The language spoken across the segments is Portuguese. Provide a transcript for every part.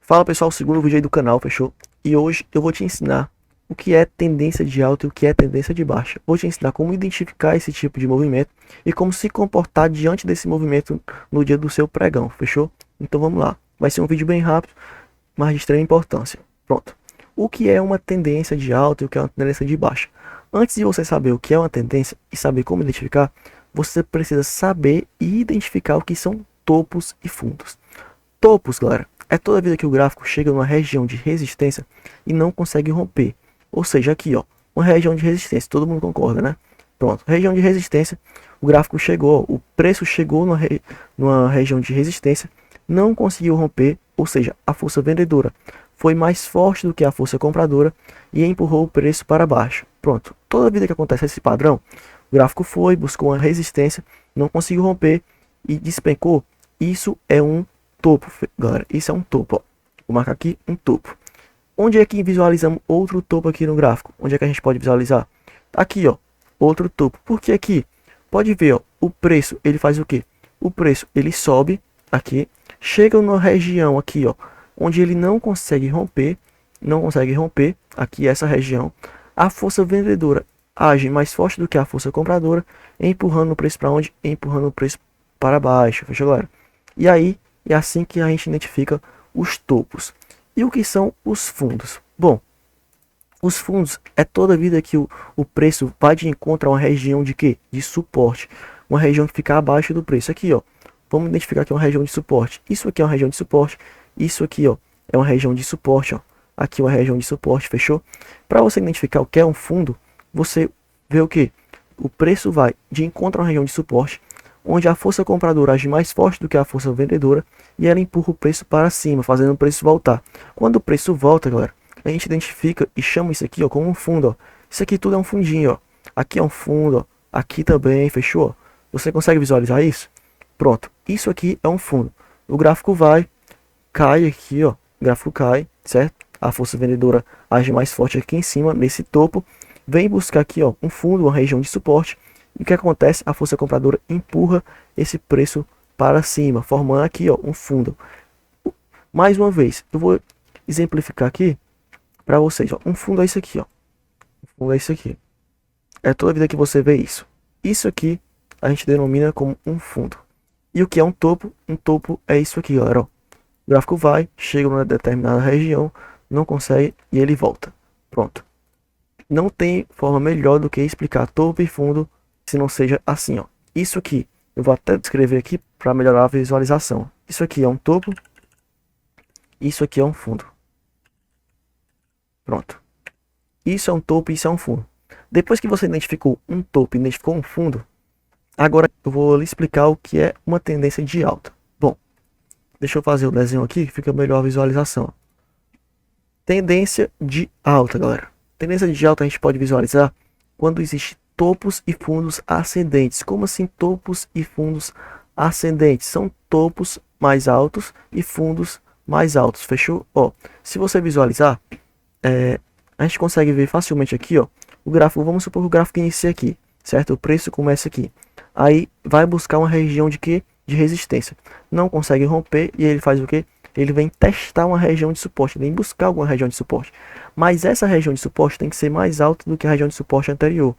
Fala pessoal, segundo vídeo aí do canal, fechou? E hoje eu vou te ensinar o que é tendência de alta e o que é tendência de baixa. Vou te ensinar como identificar esse tipo de movimento e como se comportar diante desse movimento no dia do seu pregão, fechou? Então vamos lá. Vai ser um vídeo bem rápido, mas de extrema importância. Pronto. O que é uma tendência de alta e o que é uma tendência de baixa? Antes de você saber o que é uma tendência e saber como identificar, você precisa saber e identificar o que são topos e fundos. Topos, galera, é toda vida que o gráfico chega numa região de resistência e não consegue romper. Ou seja, aqui, ó, uma região de resistência, todo mundo concorda, né? Pronto, região de resistência, o gráfico chegou, o preço chegou numa região de resistência, não conseguiu romper, ou seja, a força vendedora foi mais forte do que a força compradora e empurrou o preço para baixo. Pronto, toda vida que acontece esse padrão, o gráfico foi, buscou uma resistência, não conseguiu romper e despencou. Isso é um topo, galera. Isso é um topo, ó. Vou marcar aqui um topo. Onde é que visualizamos outro topo aqui no gráfico? Onde é que a gente pode visualizar? Aqui, ó, outro topo. Porque aqui, pode ver, ó, o preço, ele faz o quê? O preço, ele sobe aqui, chega numa região aqui, ó, onde ele não consegue romper, aqui essa região. A força vendedora age mais forte do que a força compradora, empurrando o preço para onde? Empurrando o preço para baixo, fechou, galera? E aí, é assim que a gente identifica os topos. E o que são os fundos? Bom, os fundos é toda vida que o preço vai de encontro a uma região de quê? De suporte. Uma região que fica abaixo do preço. Aqui, ó. Vamos identificar que é uma região de suporte. Isso aqui é uma região de suporte. Isso aqui, ó, é uma região de suporte, ó. Aqui é uma região de suporte, fechou? Para você identificar o que é um fundo, você vê o que? O preço vai de encontro a uma região de suporte, onde a força compradora age mais forte do que a força vendedora e ela empurra o preço para cima, fazendo o preço voltar. Quando o preço volta, galera, a gente identifica e chama isso aqui, ó, como um fundo, ó. Isso aqui tudo é um fundinho, ó. Aqui é um fundo, ó. Aqui também, fechou? Você consegue visualizar isso? Pronto, isso aqui é um fundo. O gráfico vai, cai aqui, ó. O gráfico cai, certo? A força vendedora age mais forte aqui em cima, nesse topo. Vem buscar aqui, ó, um fundo, uma região de suporte. E o que acontece? A força compradora empurra esse preço para cima, formando aqui, ó, um fundo. Mais uma vez, eu vou exemplificar aqui para vocês. Ó. Um fundo é isso aqui, ó. Um fundo é isso aqui. É toda vida que você vê isso. Isso aqui a gente denomina como um fundo. E o que é um topo? Um topo é isso aqui, galera. Ó. O gráfico vai, chega numa determinada região, não consegue e ele volta. Pronto. Não tem forma melhor do que explicar topo e fundo se não seja assim, ó. Isso aqui, eu vou até descrever aqui para melhorar a visualização. Isso aqui é um topo, isso aqui é um fundo. Pronto. Isso é um topo e isso é um fundo. Depois que você identificou um topo e identificou um fundo, agora eu vou lhe explicar o que é uma tendência de alta. Bom, deixa eu fazer o desenho aqui que fica melhor a visualização. Tendência de alta, galera. Tendência de alta a gente pode visualizar quando existe topos e fundos ascendentes. Como assim topos e fundos ascendentes? São topos mais altos e fundos mais altos, fechou? Ó, se você visualizar, a gente consegue ver facilmente aqui, ó, o gráfico, vamos supor que o gráfico inicia aqui, certo? O preço começa aqui. Aí vai buscar uma região de quê? De resistência. Não consegue romper e ele faz o quê? Ele vem testar uma região de suporte, vem buscar alguma região de suporte. Mas essa região de suporte tem que ser mais alta do que a região de suporte anterior.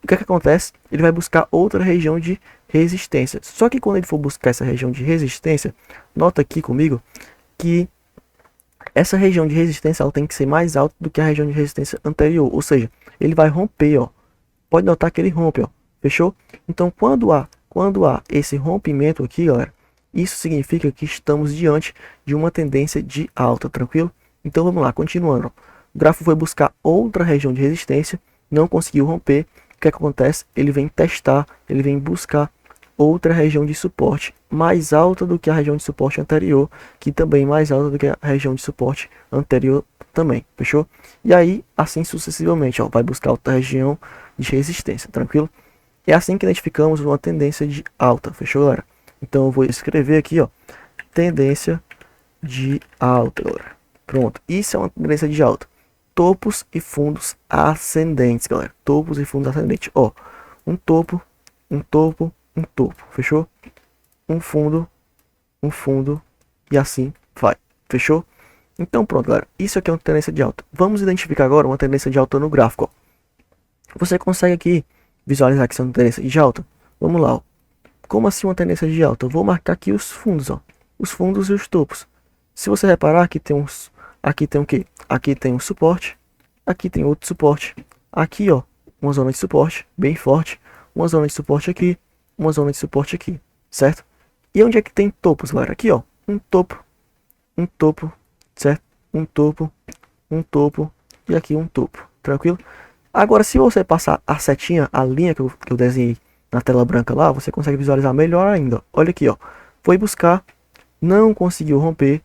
O que é que acontece? Ele vai buscar outra região de resistência. Só que quando ele for buscar essa região de resistência, nota aqui comigo que essa região de resistência ela tem que ser mais alta do que a região de resistência anterior. Ou seja, ele vai romper, ó. Pode notar que ele rompe, ó. Fechou? Então, quando há esse rompimento aqui, galera, isso significa que estamos diante de uma tendência de alta, tranquilo? Então vamos lá, continuando. Ó. O gráfico foi buscar outra região de resistência, não conseguiu romper. O que acontece? Ele vem testar, ele vem buscar outra região de suporte mais alta do que a região de suporte anterior, que também mais alta do que a região de suporte anterior também, fechou? E aí, assim sucessivamente, ó, vai buscar outra região de resistência, tranquilo? É assim que identificamos uma tendência de alta, fechou, galera? Então eu vou escrever aqui, ó, tendência de alta, galera. Pronto, isso é uma tendência de alta. Topos e fundos ascendentes, galera. Topos e fundos ascendentes. Ó, um topo, um topo, um topo, fechou? Um fundo e assim vai, fechou? Então pronto, galera, isso aqui é uma tendência de alta. Vamos identificar agora uma tendência de alta no gráfico, ó. Você consegue aqui visualizar que isso é uma tendência de alta? Vamos lá, ó. Como assim uma tendência de alta? Eu vou marcar aqui os fundos, ó. Os fundos e os topos. Se você reparar, aqui tem o quê? Aqui tem um suporte, aqui tem outro suporte. Aqui, ó, uma zona de suporte bem forte, uma zona de suporte aqui, uma zona de suporte aqui, certo? E onde é que tem topos, galera? Aqui, ó, um topo, certo? Um topo e aqui um topo, tranquilo? Agora, se você passar a setinha, a linha que eu desenhei na tela branca lá, você consegue visualizar melhor ainda. Olha aqui, ó, foi buscar, não conseguiu romper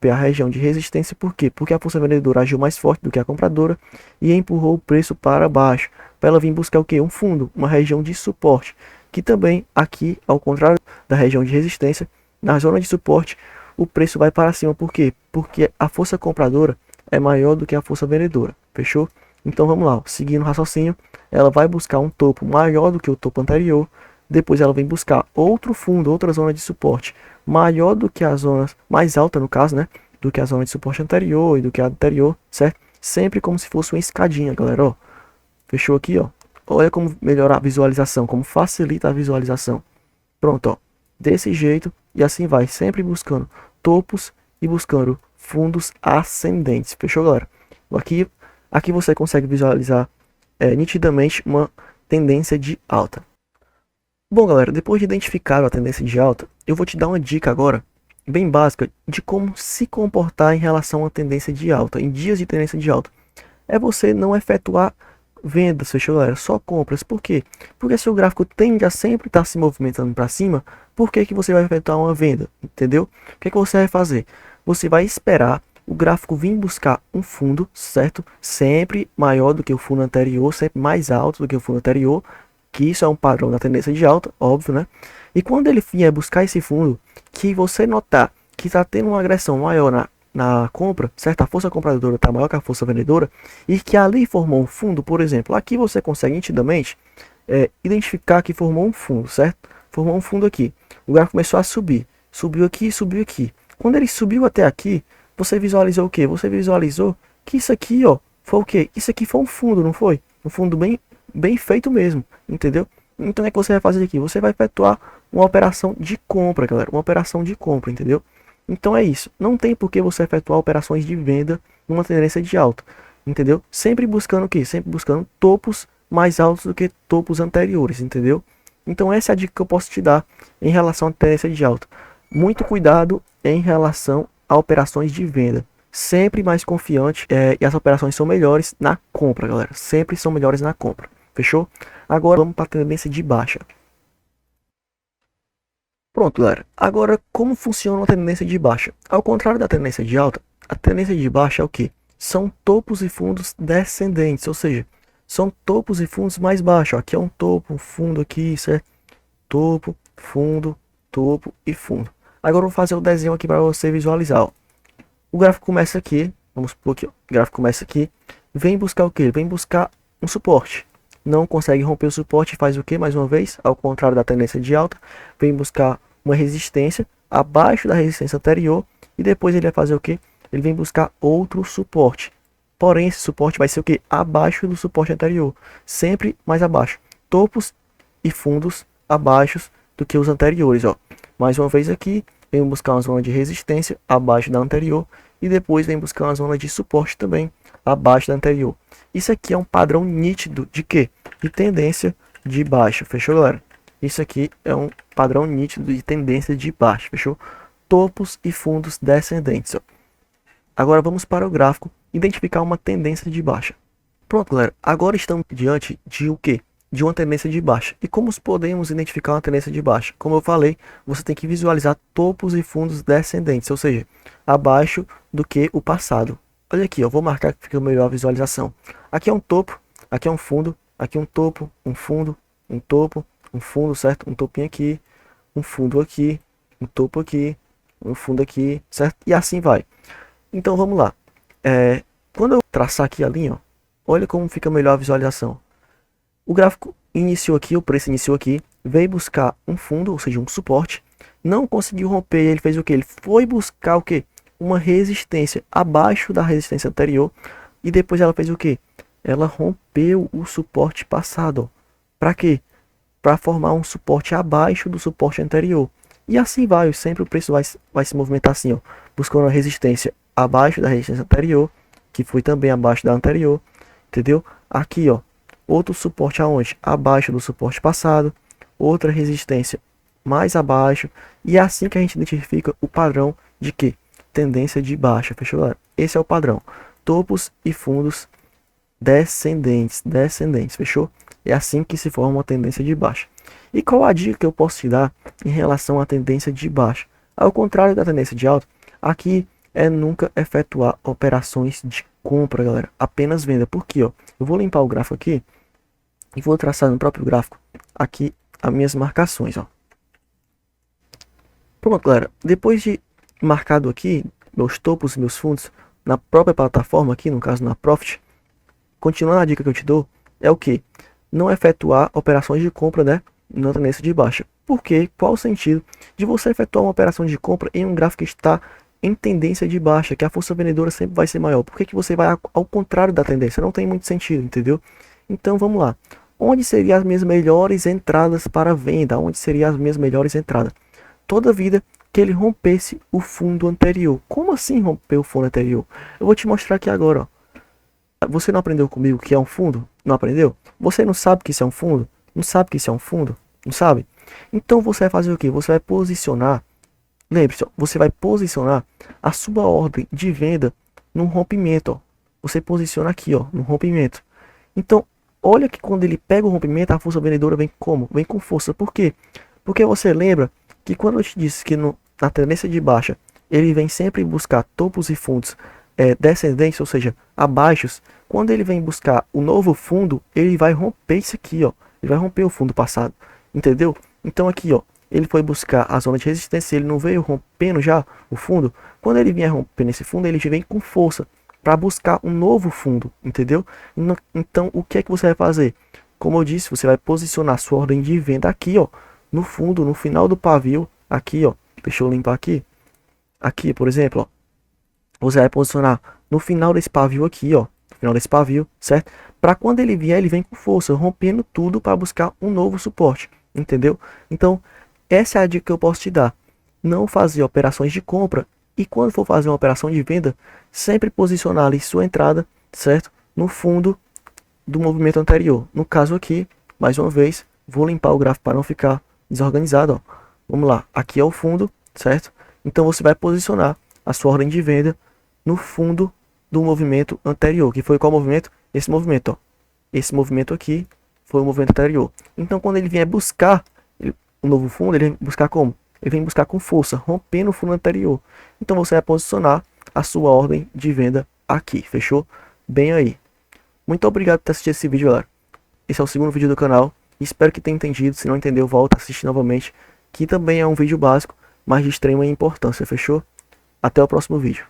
a região de resistência. Por quê? Porque a força vendedora agiu mais forte do que a compradora e empurrou o preço para baixo, para ela vir buscar o quê? Um fundo, uma região de suporte, que também aqui, ao contrário da região de resistência, na zona de suporte, o preço vai para cima. Por quê? Porque a força compradora é maior do que a força vendedora, fechou? Então vamos lá, ó. Seguindo o raciocínio, ela vai buscar um topo maior do que o topo anterior, depois ela vem buscar outro fundo, outra zona de suporte maior do que a zona mais alta, no caso, né? Do que a zona de suporte anterior e do que a anterior, certo? Sempre como se fosse uma escadinha, galera, ó. Fechou aqui, ó. Olha como melhora a visualização, como facilita a visualização. Pronto, ó. Desse jeito e assim vai, sempre buscando topos e buscando fundos ascendentes. Fechou, galera? Aqui você consegue visualizar nitidamente uma tendência de alta. Bom, galera, depois de identificar a tendência de alta, eu vou te dar uma dica agora, bem básica, de como se comportar em relação à tendência de alta, em dias de tendência de alta. É você não efetuar vendas, fechou, galera? Só compras. Por quê? Porque se o gráfico tende a sempre estar se movimentando para cima, por que que você vai efetuar uma venda? Entendeu? O que que você vai fazer? Você vai esperar o gráfico vir buscar um fundo, certo? Sempre maior do que o fundo anterior, sempre mais alto do que o fundo anterior, que isso é um padrão da tendência de alta, óbvio, né? E quando ele vier buscar esse fundo, que você notar que está tendo uma agressão maior na compra, certo? A força compradora está maior que a força vendedora, e que ali formou um fundo, por exemplo, aqui você consegue nitidamente identificar que formou um fundo, certo? Formou um fundo aqui. O gráfico começou a subir, subiu aqui, subiu aqui. Quando ele subiu até aqui, você visualizou o quê? Você visualizou que isso aqui, ó, foi o quê? Isso aqui foi um fundo, não foi? Um fundo bem feito mesmo, entendeu? Então o que você vai fazer aqui? Você vai efetuar uma operação de compra, galera, uma operação de compra, entendeu? Então é isso, não tem por que você efetuar operações de venda numa tendência de alta, entendeu? Sempre buscando o quê? Sempre buscando topos mais altos do que topos anteriores, entendeu? Então essa é a dica que eu posso te dar em relação à tendência de alta. Muito cuidado em relação a operações de venda. Sempre mais confiante e as operações são melhores na compra, galera. Sempre são melhores na compra. Fechou? Agora vamos para a tendência de baixa. Pronto, galera. Agora, como funciona uma tendência de baixa? Ao contrário da tendência de alta, a tendência de baixa é o que? São topos e fundos descendentes, ou seja, são topos e fundos mais baixos. Aqui é um topo, um fundo aqui, certo? Topo, topo e fundo. Agora eu vou fazer o desenho aqui para você visualizar, ó. O gráfico começa aqui, vamos por aqui, ó. O gráfico começa aqui, vem buscar o que? Vem buscar um suporte. Não consegue romper o suporte, faz o que mais uma vez? Ao contrário da tendência de alta, vem buscar uma resistência abaixo da resistência anterior e depois ele vai fazer o que? Ele vem buscar outro suporte. Porém, esse suporte vai ser o que? Abaixo do suporte anterior, sempre mais abaixo. Topos e fundos abaixo do que os anteriores, ó. Mais uma vez aqui, vem buscar uma zona de resistência abaixo da anterior e depois vem buscar uma zona de suporte também abaixo da anterior. Isso aqui é um padrão nítido de quê? De tendência de baixa, fechou, galera? Isso aqui é um padrão nítido de tendência de baixa, fechou? Topos e fundos descendentes, ó. Agora vamos para o gráfico, identificar uma tendência de baixa. Pronto, galera, agora estamos diante de o quê? De uma tendência de baixa. E como podemos identificar uma tendência de baixa? Como eu falei, você tem que visualizar topos e fundos descendentes, ou seja, abaixo do que o passado. Olha aqui, eu vou marcar que fica melhor a visualização. Aqui é um topo, aqui é um fundo, aqui um topo, um fundo, um topo, um fundo, certo? Um topinho aqui, um fundo aqui, um topo aqui, um fundo aqui, certo? E assim vai. Então vamos lá. Quando eu traçar aqui a linha, ó, olha como fica melhor a visualização. O gráfico iniciou aqui, o preço iniciou aqui, veio buscar um fundo, ou seja, um suporte, não conseguiu romper, ele fez o que? Ele foi buscar o que? uma resistência abaixo da resistência anterior e depois ela fez o que? Ela rompeu o suporte passado. Para quê? Para formar um suporte abaixo do suporte anterior. E assim vai, sempre o preço vai se movimentar assim, ó, buscando a resistência abaixo da resistência anterior, que foi também abaixo da anterior, entendeu? Aqui, ó, outro suporte aonde? Abaixo do suporte passado, outra resistência mais abaixo, e é assim que a gente identifica o padrão de que? Tendência de baixa, fechou, galera? Esse é o padrão. Topos e fundos descendentes, fechou? É assim que se forma uma tendência de baixa. E qual a dica que eu posso te dar em relação à tendência de baixa? Ao contrário da tendência de alta, aqui é nunca efetuar operações de compra, galera. Apenas venda. Por quê? Ó? Eu vou limpar o gráfico aqui e vou traçar no próprio gráfico aqui as minhas marcações, ó. Pronto, galera. Depois de marcado aqui meus topos e meus fundos na própria plataforma aqui, no caso na Profit, continuando a dica que eu te dou, é o que? Não efetuar operações de compra, né, na tendência de baixa. Por quê? Qual o sentido de você efetuar uma operação de compra em um gráfico que está em tendência de baixa, que a força vendedora sempre vai ser maior? Por que que você vai ao contrário da tendência? Não tem muito sentido, entendeu? Então vamos lá. Onde seriam as minhas melhores entradas para venda? Onde seriam as minhas melhores entradas? Toda vida que ele rompesse o fundo anterior. Como assim romper o fundo anterior? Eu vou te mostrar aqui agora, ó. Você não aprendeu comigo que é um fundo? Não aprendeu? Você não sabe que isso é um fundo? Não sabe que isso é um fundo? Não sabe? Então você vai fazer o que? Você vai posicionar, lembre-se, você vai posicionar a sua ordem de venda num rompimento, ó. Você posiciona aqui, ó, no rompimento. Então, olha que quando ele pega o rompimento, a força vendedora vem como? Vem com força. Por quê? Porque você lembra que quando eu te disse que na tendência de baixa, ele vem sempre buscar topos e fundos descendentes, ou seja, abaixos. Quando ele vem buscar o novo fundo, ele vai romper isso aqui, ó. Ele vai romper o fundo passado, entendeu? Então aqui, ó, ele foi buscar a zona de resistência, ele não veio rompendo já o fundo. Quando ele vier rompendo esse fundo, ele vem com força para buscar um novo fundo, entendeu? Então, o que é que você vai fazer? Como eu disse, você vai posicionar sua ordem de venda aqui, ó, no fundo, no final do pavio, aqui, ó. Deixa eu limpar aqui. Aqui, por exemplo, ó. Você vai posicionar no final desse pavio aqui, ó. No final desse pavio, certo? Para quando ele vier, ele vem com força, rompendo tudo para buscar um novo suporte, entendeu? Então, essa é a dica que eu posso te dar. Não fazer operações de compra e quando for fazer uma operação de venda, sempre posicionar ali sua entrada, certo? No fundo do movimento anterior. No caso aqui, mais uma vez, vou limpar o gráfico para não ficar desorganizado, ó. Vamos lá, aqui é o fundo, certo? Então você vai posicionar a sua ordem de venda no fundo do movimento anterior, que foi qual movimento? Esse movimento, ó. Esse movimento aqui foi o movimento anterior. Então quando ele vier buscar o novo fundo, ele vem buscar como? Ele vem buscar com força, rompendo o fundo anterior. Então você vai posicionar a sua ordem de venda aqui, fechou? Bem aí. Muito obrigado por ter assistido esse vídeo, galera. Esse é o segundo vídeo do canal. Espero que tenha entendido. Se não entendeu, volta a assistir novamente, que também é um vídeo básico, mas de extrema importância, fechou? Até o próximo vídeo.